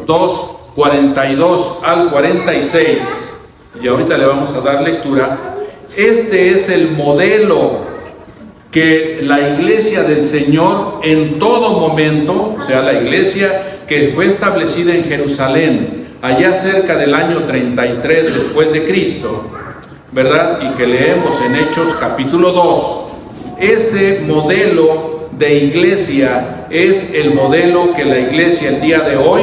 2, 42 al 46, y ahorita le vamos a dar lectura. Este es el modelo que la iglesia del Señor en todo momento, o sea, la iglesia que fue establecida en Jerusalén, allá cerca del año 33 después de Cristo, ¿verdad? Y que leemos en Hechos capítulo 2, ese modelo de iglesia es el modelo que la iglesia el día de hoy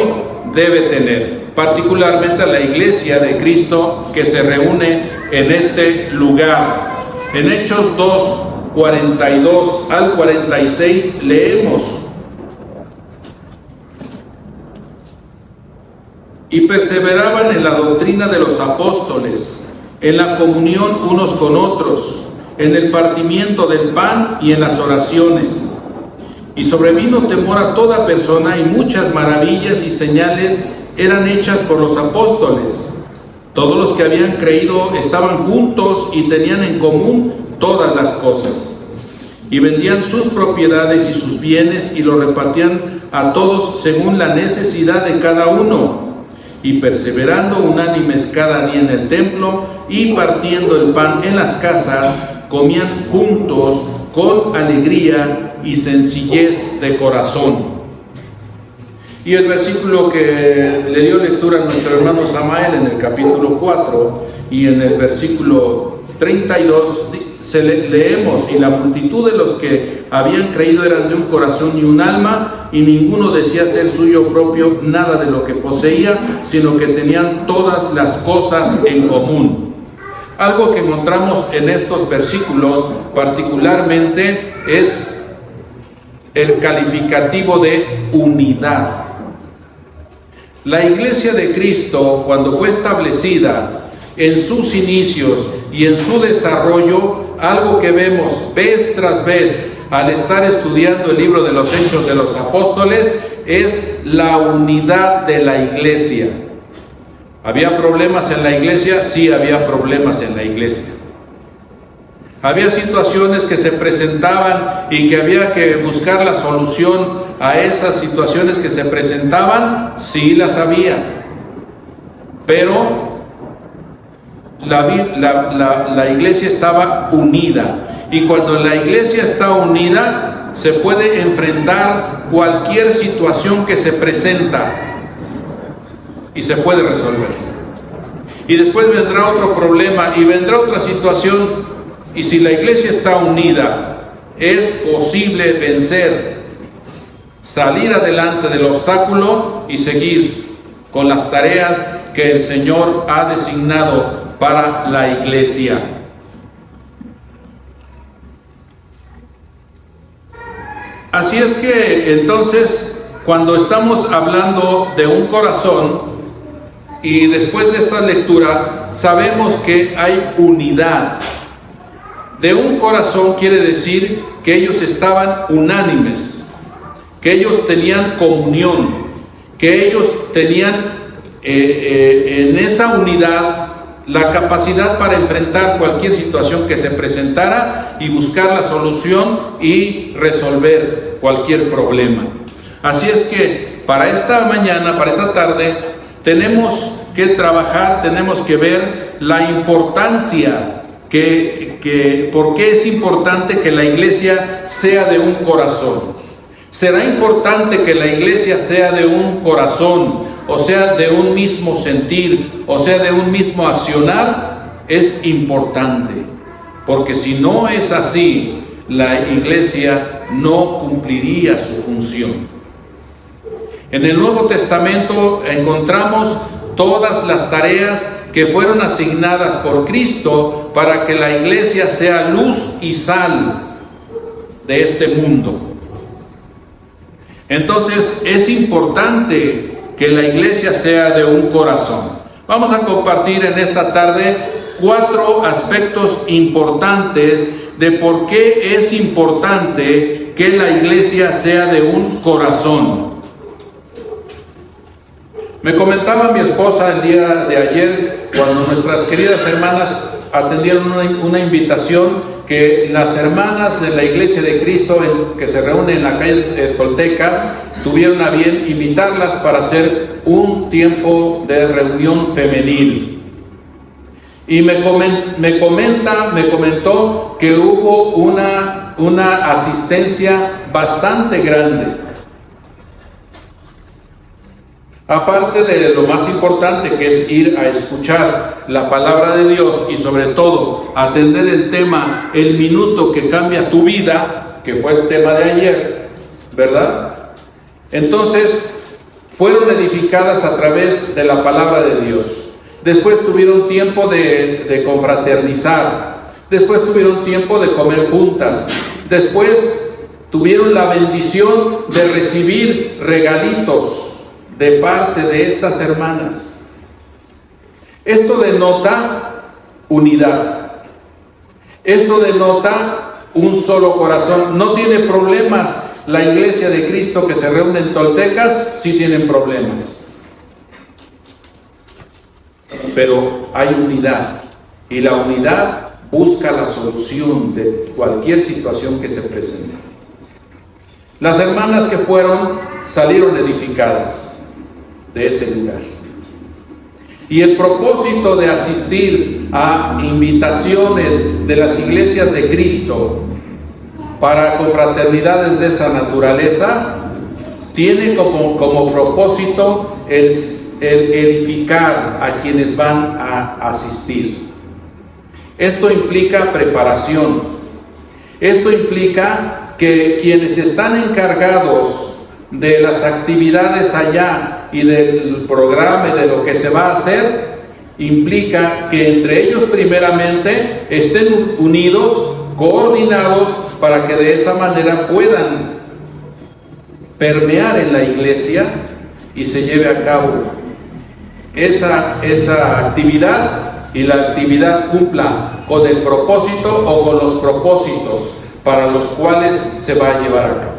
debe tener, particularmente la iglesia de Cristo que se reúne en este lugar. En Hechos 2, 42 al 46 leemos: y perseveraban en la doctrina de los apóstoles, en la comunión unos con otros, en el partimiento del pan y en las oraciones. Y sobrevino temor a toda persona, y muchas maravillas y señales eran hechas por los apóstoles. Todos los que habían creído estaban juntos y tenían en común todas las cosas. Y vendían sus propiedades y sus bienes y los repartían a todos según la necesidad de cada uno. Y perseverando unánimes cada día en el templo y partiendo el pan en las casas, comían juntos con alegría y sencillez de corazón. Y el versículo que le dio lectura a nuestro hermano Samael en el capítulo 4 y en el versículo 32 leemos: y la multitud de los que habían creído eran de un corazón y un alma, y ninguno decía ser suyo propio nada de lo que poseía, sino que tenían todas las cosas en común. Algo que encontramos en estos versículos particularmente es el calificativo de unidad. La iglesia de Cristo, cuando fue establecida en sus inicios y en su desarrollo, algo que vemos vez tras vez al estar estudiando el libro de los Hechos de los Apóstoles, es la unidad de la iglesia. ¿Había problemas en la iglesia? Sí, había problemas en la iglesia. Había situaciones que se presentaban y que había que buscar la solución a esas situaciones que se presentaban. Sí, las había. Pero la iglesia estaba unida. Y cuando la iglesia está unida, se puede enfrentar cualquier situación que se presenta y se puede resolver. Y después vendrá otro problema y vendrá otra situación. Y si la iglesia está unida, es posible vencer, salir adelante del obstáculo y seguir con las tareas que el Señor ha designado para la iglesia. Así es que entonces, cuando estamos hablando de un corazón, y después de estas lecturas, sabemos que hay unidad. De un corazón quiere decir que ellos estaban unánimes, que ellos tenían comunión, que ellos tenían en esa unidad la capacidad para enfrentar cualquier situación que se presentara y buscar la solución y resolver cualquier problema. Así es que para esta mañana, para esta tarde, tenemos que trabajar, tenemos que ver la importancia por qué es importante que la iglesia sea de un corazón. ¿Será importante que la iglesia sea de un corazón, o sea, de un mismo sentir, o sea, de un mismo accionar? Es importante, porque si no es así, la iglesia no cumpliría su función. En el Nuevo Testamento encontramos todas las tareas que fueron asignadas por Cristo para que la iglesia sea luz y sal de este mundo. Entonces es importante que la iglesia sea de un corazón. Vamos a compartir en esta tarde 4 aspectos importantes de por qué es importante que la iglesia sea de un corazón. Me comentaba mi esposa el día de ayer, cuando nuestras queridas hermanas atendieron una invitación, que las hermanas de la Iglesia de Cristo que se reúnen en la calle de Toltecas tuvieron a bien invitarlas para hacer un tiempo de reunión femenil. Y me comentó que hubo una asistencia bastante grande. Aparte de lo más importante, que es ir a escuchar la palabra de Dios y sobre todo atender el tema, el minuto que cambia tu vida, que fue el tema de ayer, ¿verdad? Entonces, fueron edificadas a través de la palabra de Dios. Después tuvieron tiempo de confraternizar. Después tuvieron tiempo de comer juntas. Después tuvieron la bendición de recibir regalitos de parte de estas hermanas. Esto denota unidad. Esto denota un solo corazón. No tiene problemas la iglesia de Cristo que se reúne en Toltecas, sí tienen problemas. Pero hay unidad. Y la unidad busca la solución de cualquier situación que se presente. Las hermanas que fueron salieron edificadas de ese lugar. Y el propósito de asistir a invitaciones de las iglesias de Cristo para confraternidades de esa naturaleza tiene como propósito el edificar a quienes van a asistir. Esto implica preparación. Esto implica que quienes están encargados de las actividades allá y del programa y de lo que se va a hacer, implica que entre ellos primeramente estén unidos, coordinados, para que de esa manera puedan permear en la iglesia y se lleve a cabo esa actividad, y la actividad cumpla con el propósito o con los propósitos para los cuales se va a llevar a cabo.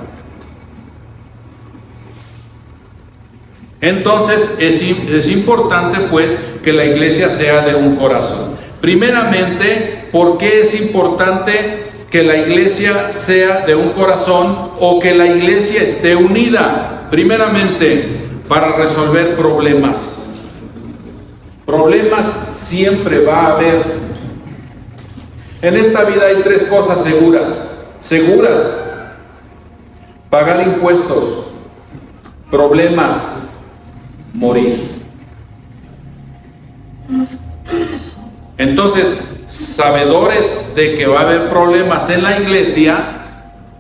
Entonces es importante pues que la iglesia sea de un corazón. Primeramente, ¿por qué es importante que la iglesia sea de un corazón o que la iglesia esté unida? Primeramente, para resolver problemas. Problemas siempre va a haber. En esta vida hay tres cosas seguras: pagar impuestos, problemas, morir. Entonces, sabedores de que va a haber problemas en la iglesia,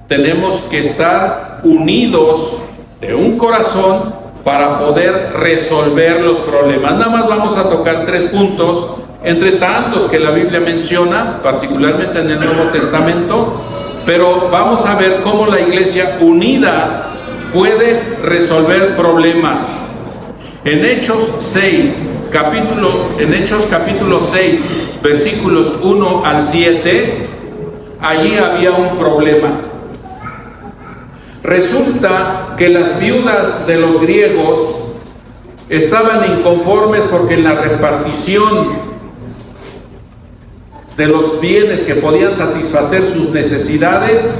tenemos que estar unidos de un corazón para poder resolver los problemas. Nada más vamos a tocar 3 puntos, entre tantos que la Biblia menciona, particularmente en el Nuevo Testamento, pero vamos a ver cómo la iglesia unida puede resolver problemas. En Hechos capítulo 6, versículos 1 al 7, allí había un problema. Resulta que las viudas de los griegos estaban inconformes porque en la repartición de los bienes que podían satisfacer sus necesidades,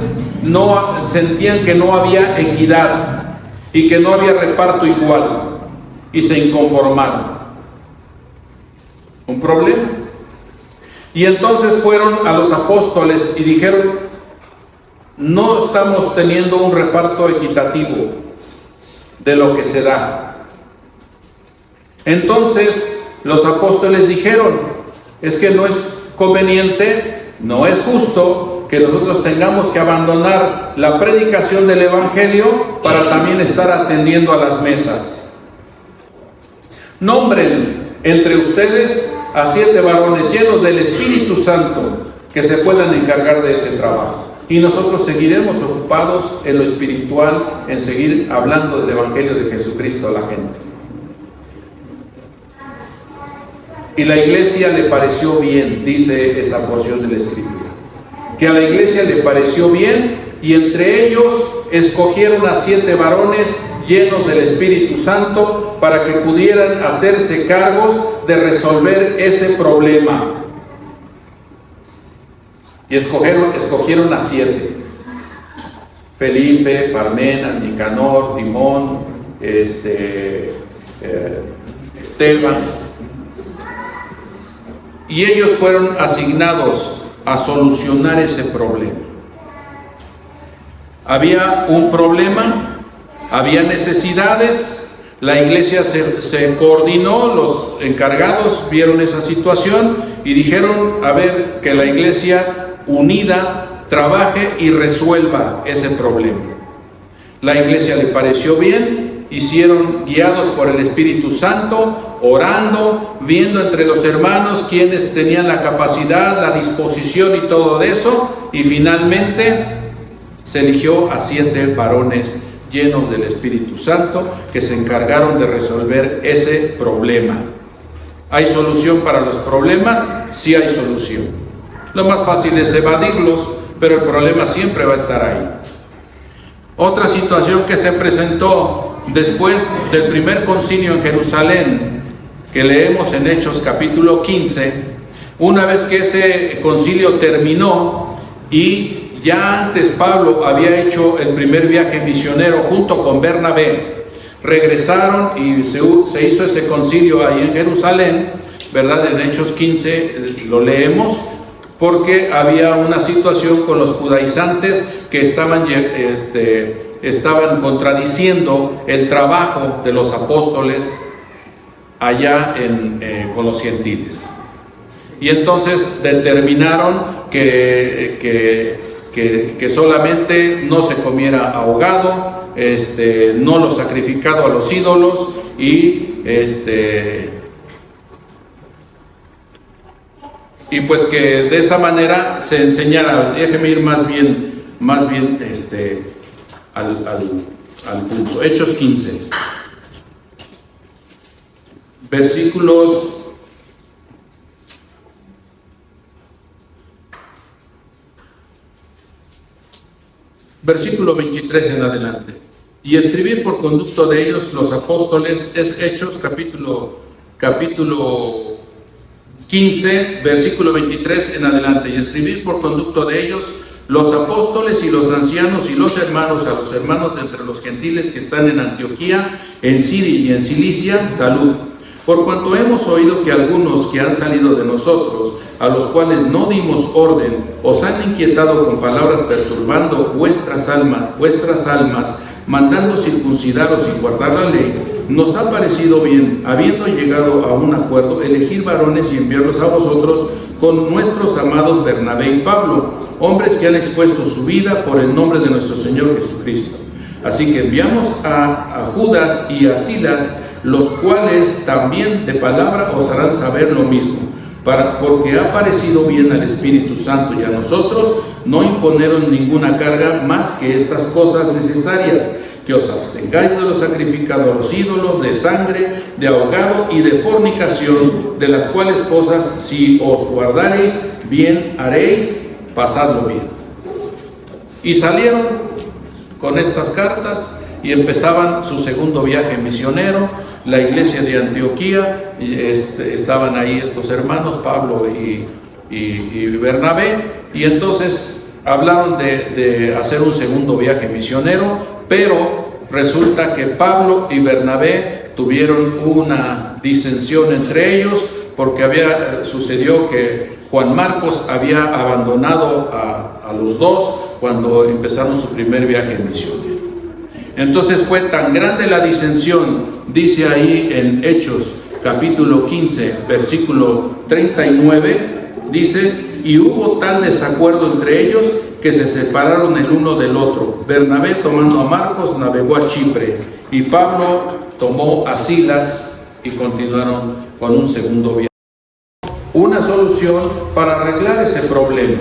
sentían que no había equidad y que no había reparto igual. Y se inconformaron. Un problema. Y entonces fueron a los apóstoles y dijeron: no estamos teniendo un reparto equitativo de lo que se da. Entonces los apóstoles dijeron: es que no es conveniente, no es justo que nosotros tengamos que abandonar la predicación del evangelio para también estar atendiendo a las mesas. Nombren entre ustedes a 7 varones llenos del Espíritu Santo que se puedan encargar de ese trabajo. Y nosotros seguiremos ocupados en lo espiritual, en seguir hablando del Evangelio de Jesucristo a la gente. Y la iglesia le pareció bien, dice esa porción de la Escritura, que a la iglesia le pareció bien, y entre ellos escogieron a 7 varones llenos del Espíritu Santo para que pudieran hacerse cargos de resolver ese problema. Y escogieron a 7. Felipe, Parmenas, Nicanor, Timón, Esteban, y ellos fueron asignados a solucionar ese problema. Había un problema, había necesidades, la iglesia se coordinó, los encargados vieron esa situación y dijeron, a ver, que la iglesia unida trabaje y resuelva ese problema. La iglesia le pareció bien, hicieron, guiados por el Espíritu Santo, orando, viendo entre los hermanos quienes tenían la capacidad, la disposición y todo eso, y finalmente se eligió a 7 varones llenos del Espíritu Santo que se encargaron de resolver ese problema. ¿Hay solución para los problemas? Sí hay solución. Lo más fácil es evadirlos, pero el problema siempre va a estar ahí. Otra situación que se presentó después del primer concilio en Jerusalén, que leemos en Hechos capítulo 15, una vez que ese concilio terminó y ya antes Pablo había hecho el primer viaje misionero junto con Bernabé, regresaron y se hizo ese concilio ahí en Jerusalén, ¿verdad? En Hechos 15 lo leemos, porque había una situación con los judaizantes que estaban contradiciendo el trabajo de los apóstoles allá con los gentiles. Y entonces determinaron que solamente no se comiera ahogado, no lo sacrificado a los ídolos y pues que de esa manera se enseñara. Déjeme ir más bien al punto. Hechos 15, versículos 23 en adelante. Y escribir por conducto de ellos los apóstoles, es Hechos capítulo 15, versículo 23 en adelante. Y escribir por conducto de ellos los apóstoles y los ancianos y los hermanos, a los hermanos de entre los gentiles que están en Antioquía, en Siria y en Cilicia, salud. Por cuanto hemos oído que algunos que han salido de nosotros, a los cuales no dimos orden, os han inquietado con palabras perturbando vuestras almas, mandando circuncidaros y guardar la ley, nos ha parecido bien, habiendo llegado a un acuerdo, elegir varones y enviarlos a vosotros con nuestros amados Bernabé y Pablo, hombres que han expuesto su vida por el nombre de nuestro Señor Jesucristo. Así que enviamos a Judas y a Silas, los cuales también de palabra os harán saber lo mismo, porque ha parecido bien al Espíritu Santo y a nosotros no imponeron ninguna carga más que estas cosas necesarias, que os abstengáis de lo sacrificado a los ídolos, de sangre, de ahogado y de fornicación, de las cuales cosas si os guardareis, bien haréis, pasadlo bien. Y salieron con estas cartas y empezaban su segundo viaje misionero. La iglesia de Antioquía, estaban ahí estos hermanos, Pablo y Bernabé, y entonces hablaron de hacer un segundo viaje misionero, pero resulta que Pablo y Bernabé tuvieron una disensión entre ellos, porque sucedió que Juan Marcos había abandonado a los dos cuando empezaron su primer viaje misionero. Entonces fue tan grande la disensión, dice ahí en Hechos capítulo 15, versículo 39, dice, y hubo tal desacuerdo entre ellos que se separaron el uno del otro. Bernabé, tomando a Marcos, navegó a Chipre, y Pablo tomó a Silas y continuaron con un segundo viaje. Una solución para arreglar ese problema.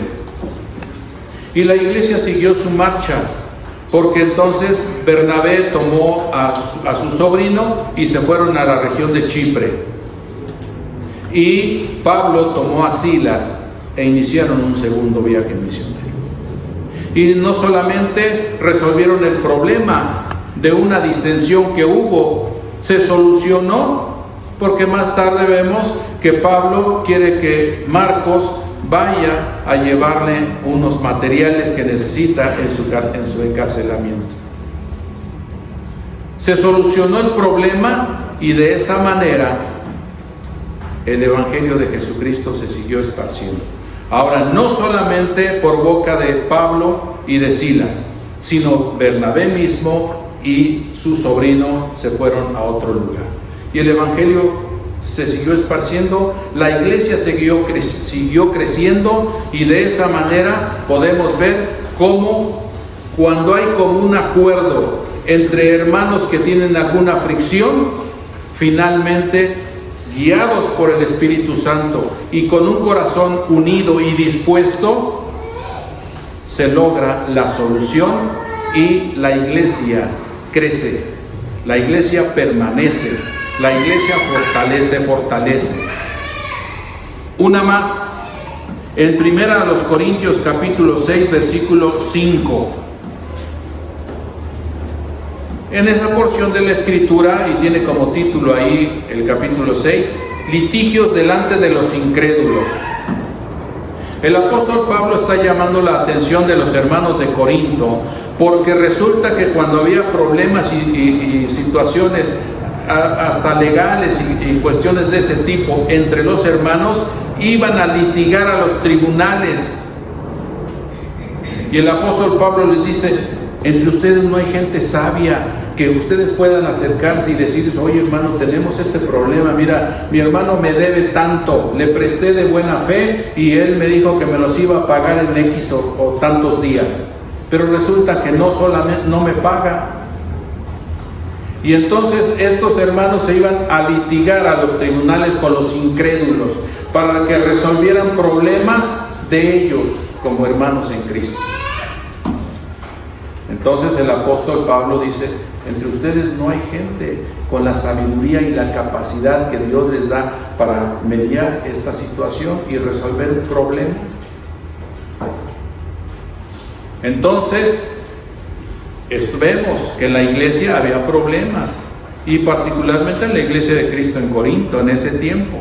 Y la iglesia siguió su marcha, porque entonces Bernabé tomó a su sobrino y se fueron a la región de Chipre. Y Pablo tomó a Silas e iniciaron un segundo viaje misionero. Y no solamente resolvieron el problema de una disensión que hubo, se solucionó, porque más tarde vemos que Pablo quiere que Marcos vaya a llevarle unos materiales que necesita en su encarcelamiento. Se solucionó el problema y de esa manera el Evangelio de Jesucristo se siguió esparciendo. Ahora, no solamente por boca de Pablo y de Silas, sino Bernabé mismo y su sobrino se fueron a otro lugar. Y el Evangelio se siguió esparciendo, la iglesia siguió creciendo, y de esa manera podemos ver cómo cuando hay como un acuerdo entre hermanos que tienen alguna fricción, finalmente, guiados por el Espíritu Santo y con un corazón unido y dispuesto, se logra la solución y la iglesia crece, la iglesia permanece, la iglesia fortalece. Una más, en 1 Corintios capítulo 6, versículo 5. En esa porción de la Escritura, y tiene como título ahí el capítulo 6, litigios delante de los incrédulos. El apóstol Pablo está llamando la atención de los hermanos de Corinto, porque resulta que cuando había problemas y situaciones hasta legales y cuestiones de ese tipo entre los hermanos, iban a litigar a los tribunales. Y el apóstol Pablo les dice: entre ustedes no hay gente sabia que ustedes puedan acercarse y decirles: oye, hermano, tenemos este problema, mira, mi hermano me debe tanto, le presté de buena fe y él me dijo que me los iba a pagar en X o tantos días, pero resulta que no me paga. Y entonces estos hermanos se iban a litigar a los tribunales con los incrédulos para que resolvieran problemas de ellos como hermanos en Cristo. Entonces el apóstol Pablo dice: entre ustedes no hay gente con la sabiduría y la capacidad que Dios les da para mediar esta situación y resolver el problema. Entonces vemos que en la iglesia había problemas, y particularmente en la iglesia de Cristo en Corinto en ese tiempo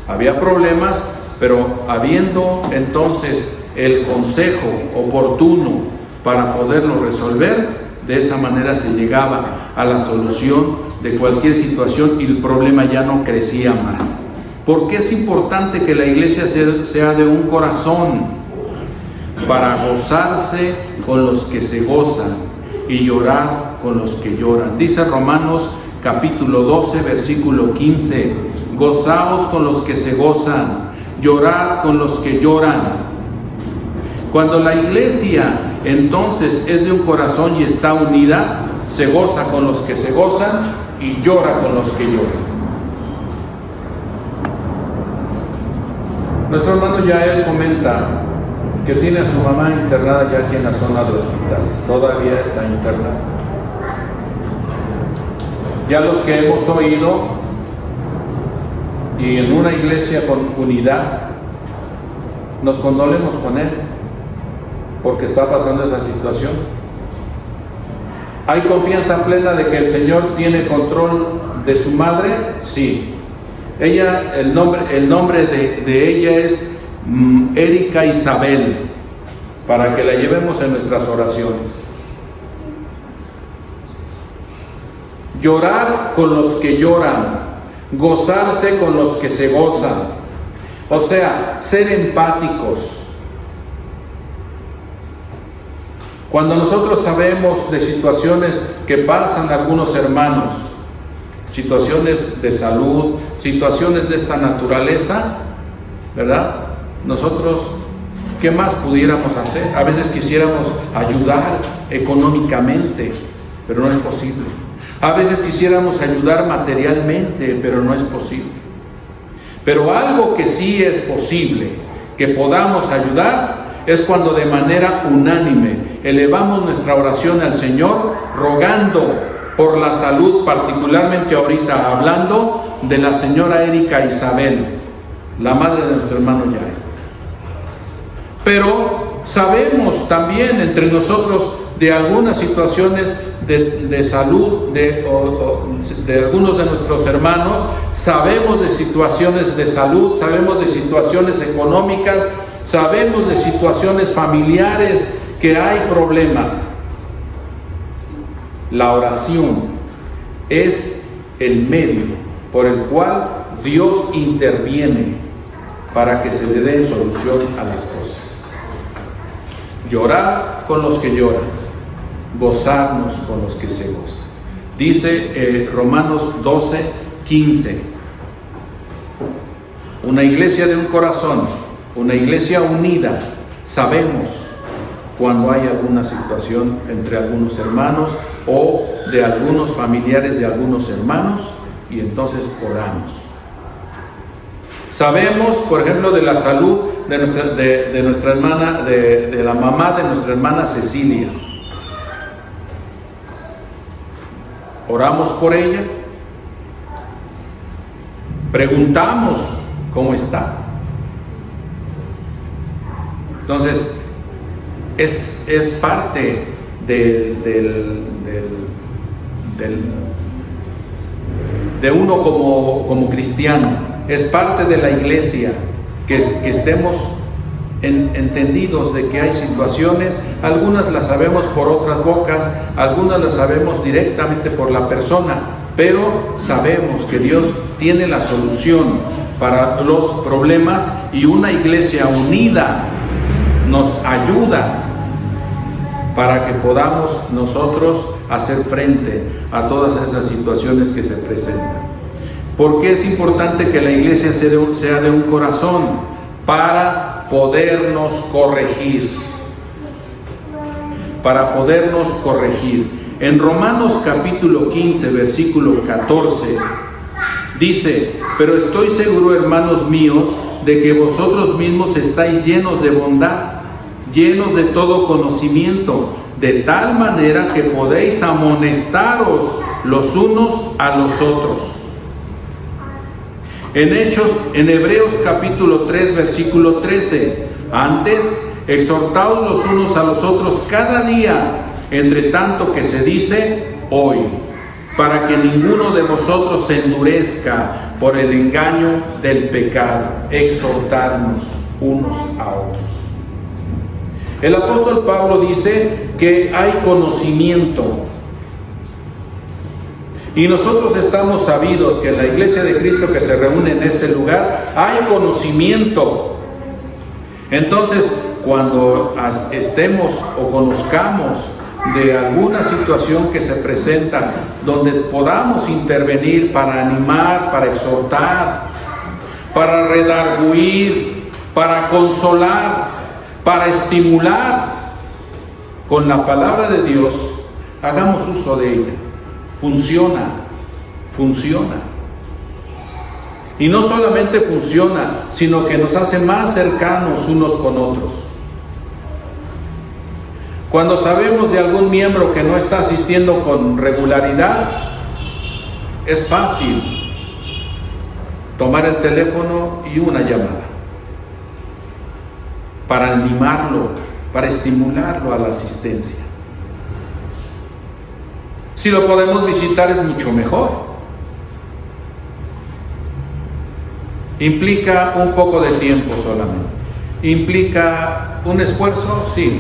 había problemas, pero habiendo entonces el consejo oportuno para poderlo resolver, de esa manera se llegaba a la solución de cualquier situación y el problema ya no crecía más. ¿Por qué es importante que la iglesia sea de un corazón? Para gozarse con los que se gozan y llorar con los que lloran. Dice Romanos capítulo 12, versículo 15: gozaos con los que se gozan, llorad con los que lloran. Cuando la iglesia entonces es de un corazón y está unida, se goza con los que se gozan y llora con los que lloran. Nuestro hermano Yael comenta que tiene a su mamá internada ya aquí en la zona de hospitales, todavía está internada. Ya los que hemos oído, y en una iglesia con unidad, nos condolemos con él, porque está pasando esa situación. ¿Hay confianza plena de que el Señor tiene control de su madre? Sí. Ella, el nombre de ella es Erika Isabel, para que la llevemos en nuestras oraciones. Llorar con los que lloran, gozarse con los que se gozan, o sea, ser empáticos. Cuando nosotros sabemos de situaciones que pasan algunos hermanos, situaciones de salud, situaciones de esta naturaleza, ¿verdad? Nosotros, ¿qué más pudiéramos hacer? A veces quisiéramos ayudar económicamente, pero no es posible. A veces quisiéramos ayudar materialmente, pero no es posible. Pero algo que sí es posible, que podamos ayudar, es cuando de manera unánime elevamos nuestra oración al Señor, rogando por la salud, particularmente ahorita hablando de la señora Erika Isabel, la madre de nuestro hermano Yael. Pero sabemos también entre nosotros de algunas situaciones de salud de algunos de nuestros hermanos, sabemos de situaciones de salud, sabemos de situaciones económicas, sabemos de situaciones familiares que hay problemas. La oración es el medio por el cual Dios interviene para que se le dé solución a las cosas. Llorar con los que lloran, gozarnos con los que se gozan. Dice Romanos 12:15. Una iglesia de un corazón, una iglesia unida, sabemos cuando hay alguna situación entre algunos hermanos o de algunos familiares de algunos hermanos, y entonces oramos. Sabemos, por ejemplo, de la salud de nuestra hermana, de la mamá de nuestra hermana Cecilia. Oramos por ella, preguntamos cómo está. Entonces, es parte de uno como cristiano, es parte de la iglesia que estemos entendidos de que hay situaciones, algunas las sabemos por otras bocas, algunas las sabemos directamente por la persona, pero sabemos que Dios tiene la solución para los problemas, y una iglesia unida nos ayuda para que podamos nosotros hacer frente a todas esas situaciones que se presentan. ¿Por qué es importante que la iglesia sea de un corazón? Para podernos corregir. Para podernos corregir. En Romanos capítulo 15, versículo 14, dice: pero estoy seguro, hermanos míos, de que vosotros mismos estáis llenos de bondad, llenos de todo conocimiento, de tal manera que podéis amonestaros los unos a los otros. En Hebreos capítulo 3, versículo 13, antes, exhortaos los unos a los otros cada día, entre tanto que se dice hoy, para que ninguno de vosotros se endurezca por el engaño del pecado. Exhortarnos unos a otros. El apóstol Pablo dice que hay conocimiento. Y nosotros estamos sabidos que en la iglesia de Cristo que se reúne en este lugar hay conocimiento. Entonces, cuando estemos o conozcamos de alguna situación que se presenta, donde podamos intervenir para animar, para exhortar, para redarguir, para consolar, para estimular con la palabra de Dios, hagamos uso de ella. Funciona. Y no solamente funciona, sino que nos hace más cercanos unos con otros. Cuando sabemos de algún miembro que no está asistiendo con regularidad, es fácil tomar el teléfono y una llamada para animarlo, para estimularlo a la asistencia. Si lo podemos visitar es mucho mejor. Implica un poco de tiempo solamente. Implica un esfuerzo, sí,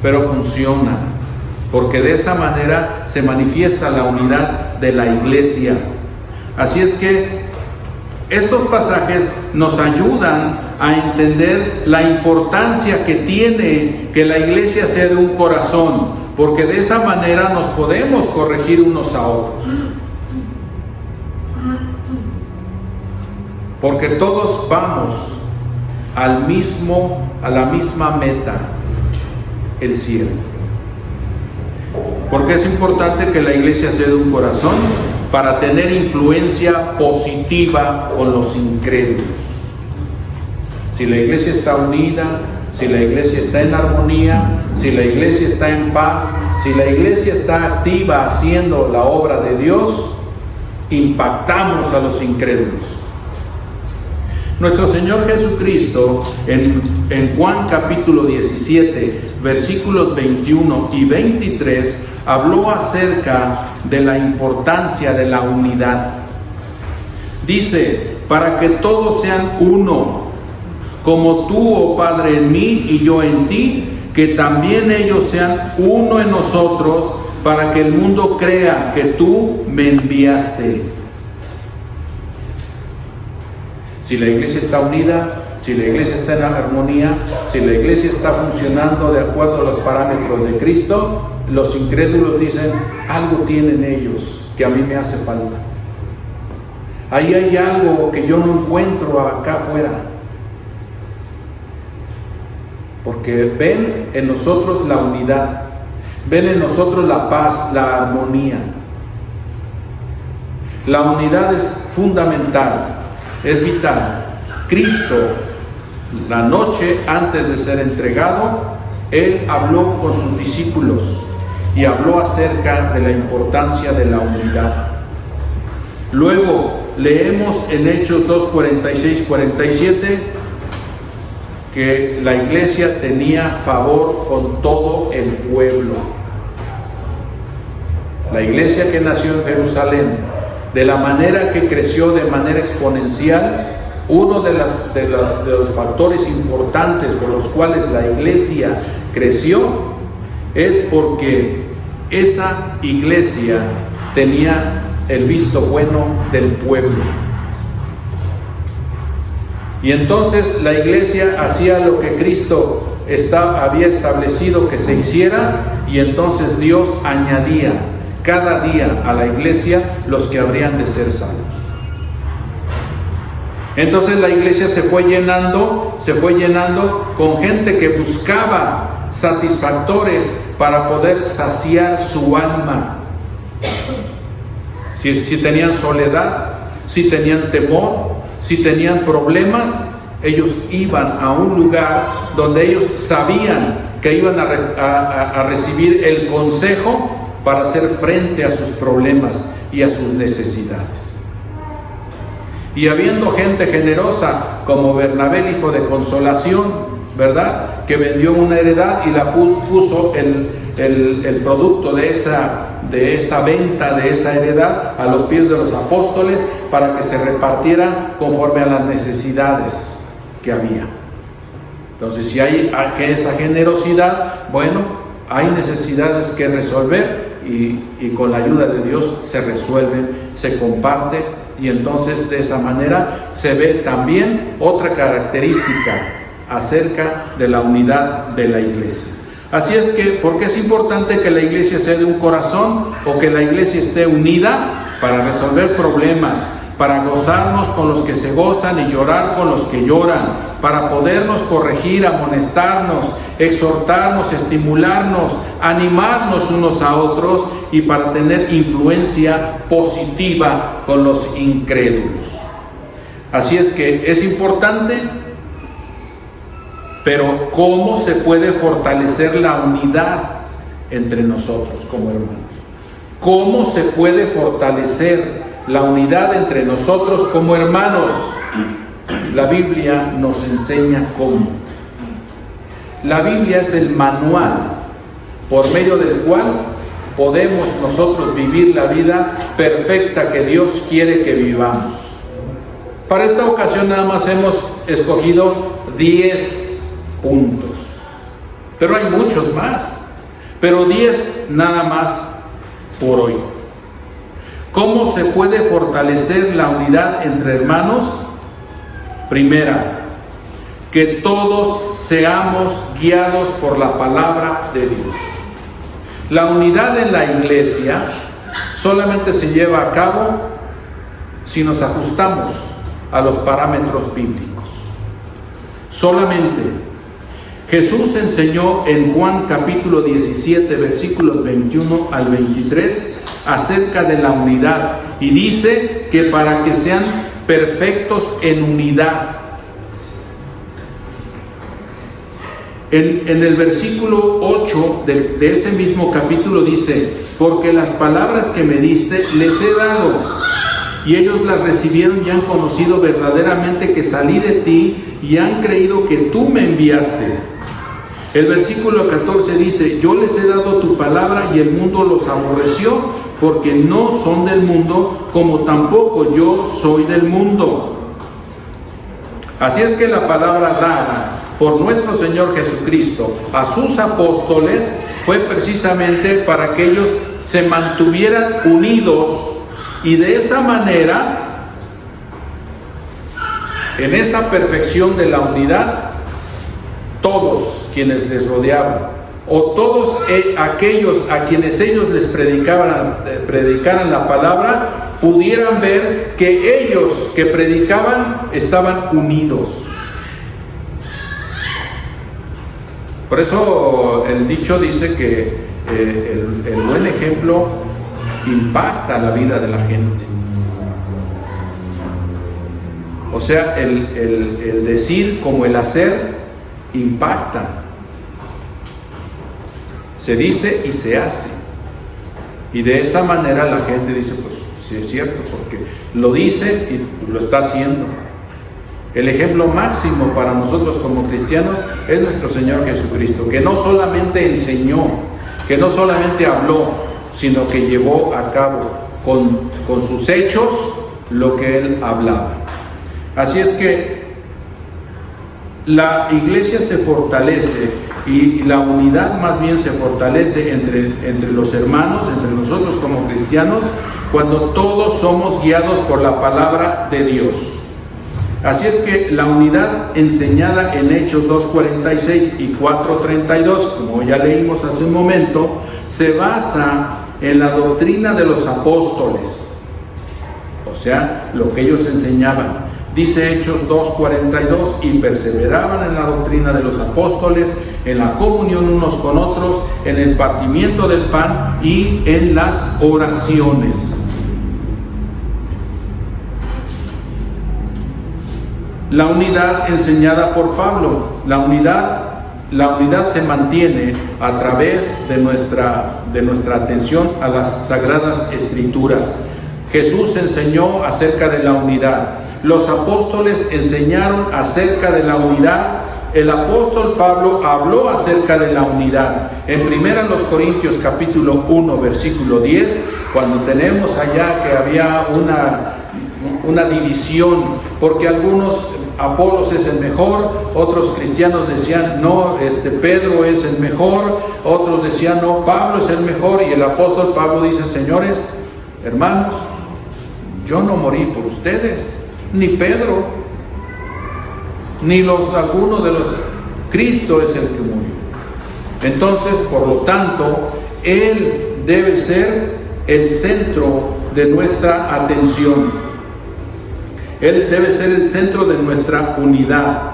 pero funciona, porque de esa manera se manifiesta la unidad de la iglesia. Así es que estos pasajes nos ayudan a entender la importancia que tiene que la iglesia sea de un corazón, porque de esa manera nos podemos corregir unos a otros. Porque todos vamos a la misma meta, el cielo. Porque es importante que la iglesia sea de un corazón para tener influencia positiva con los incrédulos. Si la iglesia está unida, si la iglesia está en armonía, si la iglesia está en paz, si la iglesia está activa haciendo la obra de Dios, impactamos a los incrédulos. Nuestro Señor Jesucristo en Juan capítulo 17, versículos 21 y 23, habló acerca de la importancia de la unidad. Dice, para que todos sean uno, como tú, oh Padre, en mí y yo en ti, que también ellos sean uno en nosotros, para que el mundo crea que tú me enviaste. Si la iglesia está unida, si la iglesia está en armonía, si la iglesia está funcionando de acuerdo a los parámetros de Cristo, los incrédulos dicen, algo tienen ellos que a mí me hace falta. Ahí hay algo que yo no encuentro acá afuera. Porque ven en nosotros la unidad, ven en nosotros la paz, la armonía. La unidad es fundamental, es vital. Cristo, la noche antes de ser entregado, Él habló con sus discípulos y habló acerca de la importancia de la unidad. Luego leemos en Hechos 2:46-47 que la iglesia tenía favor con todo el pueblo. La iglesia que nació en Jerusalén, de la manera que creció de manera exponencial, uno de los factores importantes por los cuales la iglesia creció es porque esa iglesia tenía el visto bueno del pueblo. Y entonces la iglesia hacía lo que Cristo había establecido que se hiciera, y entonces Dios añadía cada día a la iglesia los que habrían de ser salvos. Entonces la iglesia se fue llenando con gente que buscaba satisfactores para poder saciar su alma. Si tenían soledad, si tenían temor, si tenían problemas, ellos iban a un lugar donde ellos sabían que iban a recibir el consejo para hacer frente a sus problemas y a sus necesidades. Y habiendo gente generosa como Bernabé, hijo de consolación, ¿verdad?, que vendió una heredad y la puso el producto de esa venta, de esa heredad, a los pies de los apóstoles, para que se repartiera conforme a las necesidades que había. Entonces, si hay esa generosidad, bueno, hay necesidades que resolver, y con la ayuda de Dios se resuelven, se comparte, y entonces de esa manera se ve también otra característica acerca de la unidad de la iglesia. Así es que, porque es importante que la iglesia sea de un corazón, o que la iglesia esté unida para resolver problemas, para gozarnos con los que se gozan y llorar con los que lloran, para podernos corregir, amonestarnos, exhortarnos, estimularnos, animarnos unos a otros, y para tener influencia positiva con los incrédulos. Así es que es importante. Pero ¿cómo se puede fortalecer la unidad entre nosotros como hermanos? ¿Cómo se puede fortalecer la unidad entre nosotros como hermanos? La Biblia nos enseña cómo. La Biblia es el manual por medio del cual podemos nosotros vivir la vida perfecta que Dios quiere que vivamos. Para esta ocasión nada más hemos escogido 10 puntos, pero hay muchos más, pero 10 nada más por hoy. ¿Cómo se puede fortalecer la unidad entre hermanos? Primera, que todos seamos guiados por la palabra de Dios. La unidad en la iglesia solamente se lleva a cabo si nos ajustamos a los parámetros bíblicos. Solamente. Jesús enseñó en Juan capítulo 17, versículos 21 al 23, acerca de la unidad, y dice que para que sean perfectos en unidad. En el versículo 8 de ese mismo capítulo dice: porque las palabras que me diste les he dado, y ellos las recibieron y han conocido verdaderamente que salí de ti y han creído que tú me enviaste. El versículo 14 dice: yo les he dado tu palabra y el mundo los aborreció, porque no son del mundo, como tampoco yo soy del mundo. Así es que la palabra dada por nuestro Señor Jesucristo a sus apóstoles fue precisamente para que ellos se mantuvieran unidos, y de esa manera, en esa perfección de la unidad, todos quienes les rodeaban, o todos aquellos a quienes ellos les predicaran la palabra, pudieran ver que ellos que predicaban estaban unidos. Por eso el dicho dice que el buen ejemplo impacta la vida de la gente. O sea, el decir como el hacer impacta. Se dice y se hace. Y de esa manera la gente dice: pues sí es cierto, porque lo dice y lo está haciendo. El ejemplo máximo para nosotros como cristianos es nuestro Señor Jesucristo, que no solamente enseñó, que no solamente habló, sino que llevó a cabo con sus hechos lo que Él hablaba. Así es que la iglesia se fortalece, y la unidad más bien se fortalece entre los hermanos, entre nosotros como cristianos, cuando todos somos guiados por la palabra de Dios. Así es que la unidad enseñada en Hechos 2:46 y 4:32, como ya leímos hace un momento, se basa en la doctrina de los apóstoles, o sea, lo que ellos enseñaban. Dice Hechos 2:42: y perseveraban en la doctrina de los apóstoles, en la comunión unos con otros, en el partimiento del pan y en las oraciones. La unidad enseñada por Pablo, la unidad se mantiene a través de nuestra atención a las Sagradas Escrituras. Jesús enseñó acerca de la unidad. Los apóstoles enseñaron acerca de la unidad. El apóstol Pablo habló acerca de la unidad. En 1 Corintios capítulo 1 versículo 10, cuando tenemos allá que había una división, porque algunos, Apolos es el mejor, otros cristianos decían no, Pedro es el mejor, otros decían no, Pablo es el mejor, y el apóstol Pablo dice: señores, hermanos, yo no morí por ustedes, ni Pedro, ni algunos de los, Cristo es el que murió. Entonces, por lo tanto, Él debe ser el centro de nuestra atención. Él debe ser el centro de nuestra unidad.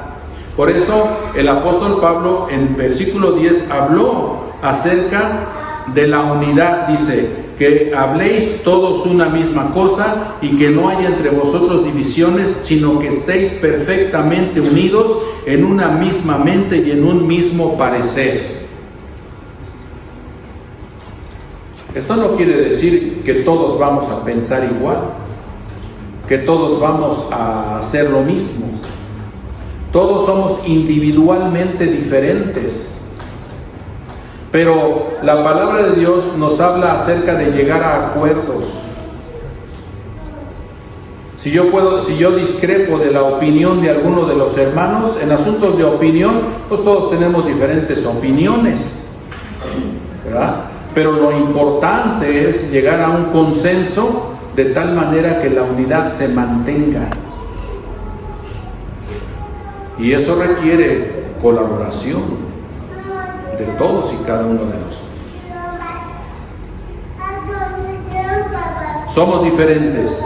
Por eso el apóstol Pablo en versículo 10 habló acerca de la unidad. Dice: que habléis todos una misma cosa y que no haya entre vosotros divisiones, sino que estéis perfectamente unidos en una misma mente y en un mismo parecer. Esto no quiere decir que todos vamos a pensar igual, que todos vamos a hacer lo mismo. Todos somos individualmente diferentes. Pero la palabra de Dios nos habla acerca de llegar a acuerdos. Si yo discrepo de la opinión de alguno de los hermanos en asuntos de opinión, pues todos tenemos diferentes opiniones, ¿verdad? Pero lo importante es llegar a un consenso de tal manera que la unidad se mantenga. Y eso requiere colaboración de todos y cada uno de nosotros. Somos diferentes.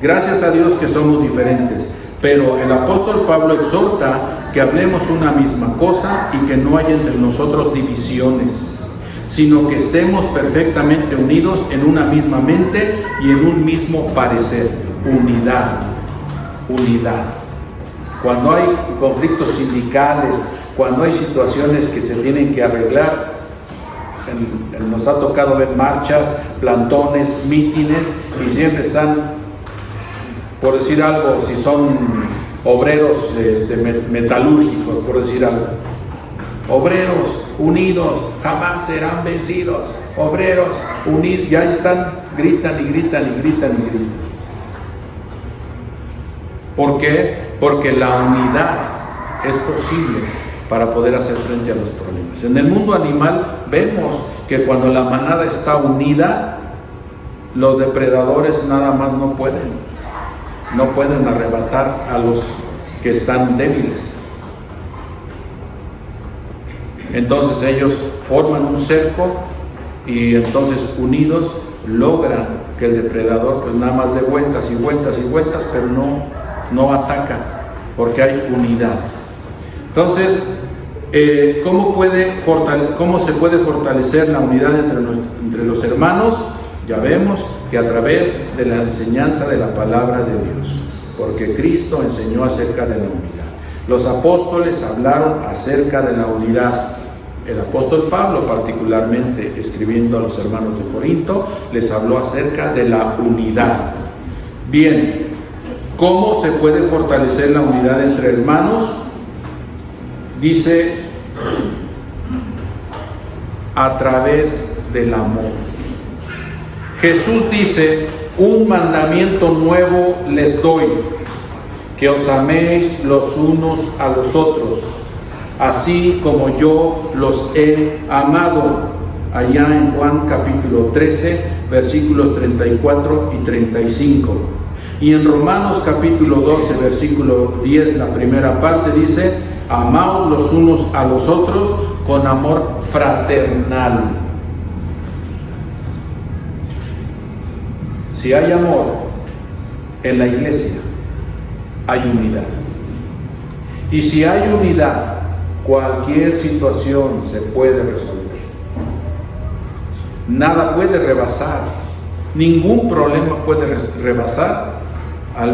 Gracias a Dios que somos diferentes. Pero el apóstol Pablo exhorta que hablemos una misma cosa y que no haya entre nosotros divisiones, sino que estemos perfectamente unidos en una misma mente y en un mismo parecer. Unidad. Unidad. Cuando hay conflictos sindicales, cuando hay situaciones que se tienen que arreglar, nos ha tocado ver marchas, plantones, mítines, y siempre están por decir algo, si son obreros metalúrgicos, por decir algo. Obreros unidos jamás serán vencidos. Obreros unidos, ya están, gritan y gritan y gritan y gritan. ¿Por qué? Porque la unidad es posible para poder hacer frente a los problemas. En el mundo animal vemos que cuando la manada está unida, los depredadores nada más no pueden arrebatar a los que están débiles. Entonces ellos forman un cerco y entonces unidos logran que el depredador pues nada más dé vueltas y vueltas y vueltas, pero no ataca, porque hay unidad. Entonces, ¿cómo se puede fortalecer la unidad entre los hermanos? Ya vemos que a través de la enseñanza de la palabra de Dios, porque Cristo enseñó acerca de la unidad. Los apóstoles hablaron acerca de la unidad. El apóstol Pablo, particularmente escribiendo a los hermanos de Corinto, les habló acerca de la unidad. Bien, ¿cómo se puede fortalecer la unidad entre hermanos? Dice, a través del amor. Jesús dice, un mandamiento nuevo les doy, que os améis los unos a los otros, así como yo los he amado. Allá en Juan capítulo 13, versículos 34 y 35. Y en Romanos capítulo 12, versículo 10, la primera parte dice, amaos los unos a los otros con amor fraternal. Si hay amor en la iglesia, hay unidad. Y si hay unidad, cualquier situación se puede resolver. Nada puede rebasar, ningún problema puede rebasar la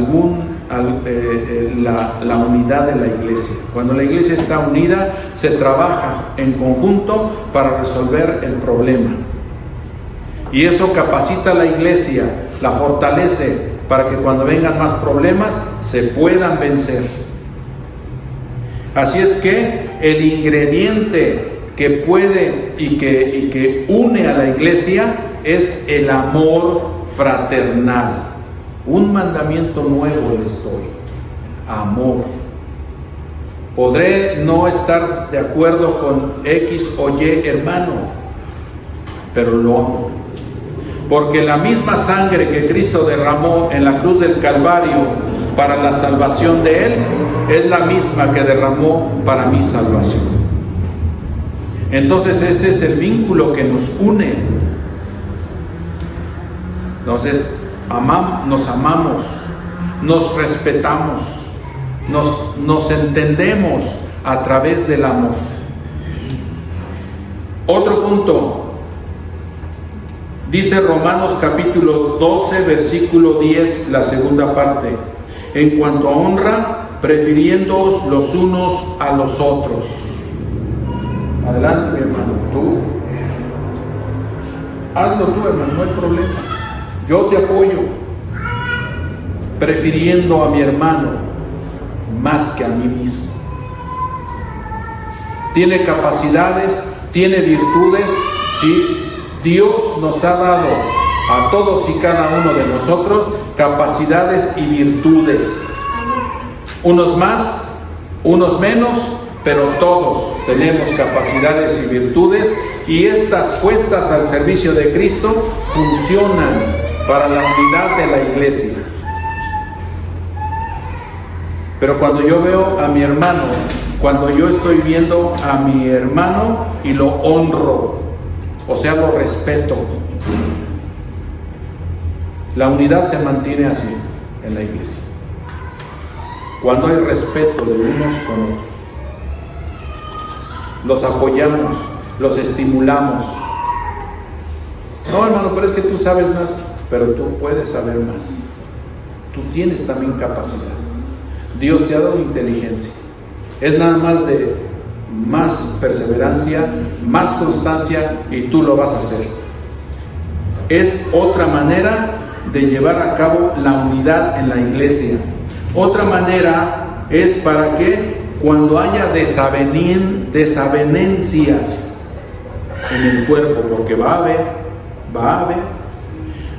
unidad de la iglesia. Cuando la iglesia está unida, se trabaja en conjunto para resolver el problema. Y eso capacita a la iglesia, la fortalece para que cuando vengan más problemas se puedan vencer. Así es que el ingrediente que puede y que une a la iglesia es el amor fraternal. Un mandamiento nuevo les doy: amor. Podré no estar de acuerdo con X o Y hermano, pero lo amo. Porque la misma sangre que Cristo derramó en la cruz del Calvario para la salvación de Él, es la misma que derramó para mi salvación. Entonces ese es el vínculo que nos une. Entonces nos amamos, nos respetamos, nos entendemos a través del amor. Otro punto. Dice Romanos capítulo 12, versículo 10, la segunda parte. En cuanto a honra, prefiriéndoos los unos a los otros. Adelante, mi hermano, tú. Hazlo tú, hermano, no hay problema. Yo te apoyo. Prefiriendo a mi hermano más que a mí mismo. Tiene capacidades, tiene virtudes, sí. Dios nos ha dado a todos y cada uno de nosotros capacidades y virtudes. Unos más, unos menos, pero todos tenemos capacidades y virtudes, y estas puestas al servicio de Cristo funcionan para la unidad de la iglesia. Pero cuando yo veo a mi hermano, cuando yo estoy viendo a mi hermano y lo honro, o sea, lo respeto, la unidad se mantiene así en la iglesia. Cuando hay respeto de unos con otros, los apoyamos, los estimulamos. No, hermano, pero es que tú sabes más, pero tú puedes saber más. Tú tienes también capacidad. Dios te ha dado inteligencia. Es nada más de más perseverancia, más constancia, y tú lo vas a hacer. Es otra manera de llevar a cabo la unidad en la iglesia. Otra manera es para que cuando haya desavenencias en el cuerpo, porque va a haber,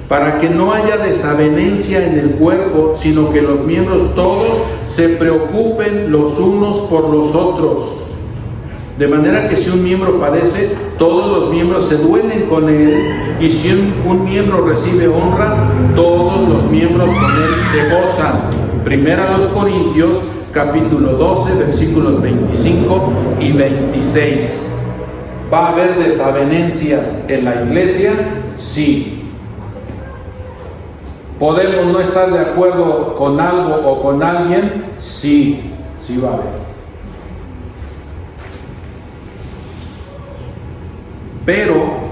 para que no haya desavenencia en el cuerpo, sino que los miembros todos se preocupen los unos por los otros. De manera que si un miembro padece, todos los miembros se duelen con él, y si un miembro recibe honra, todos los miembros con él se gozan. Primera a los Corintios, capítulo 12, versículos 25 y 26. ¿Va a haber desavenencias en la iglesia? Sí. ¿Podemos no estar de acuerdo con algo o con alguien? Sí, sí va a haber. Pero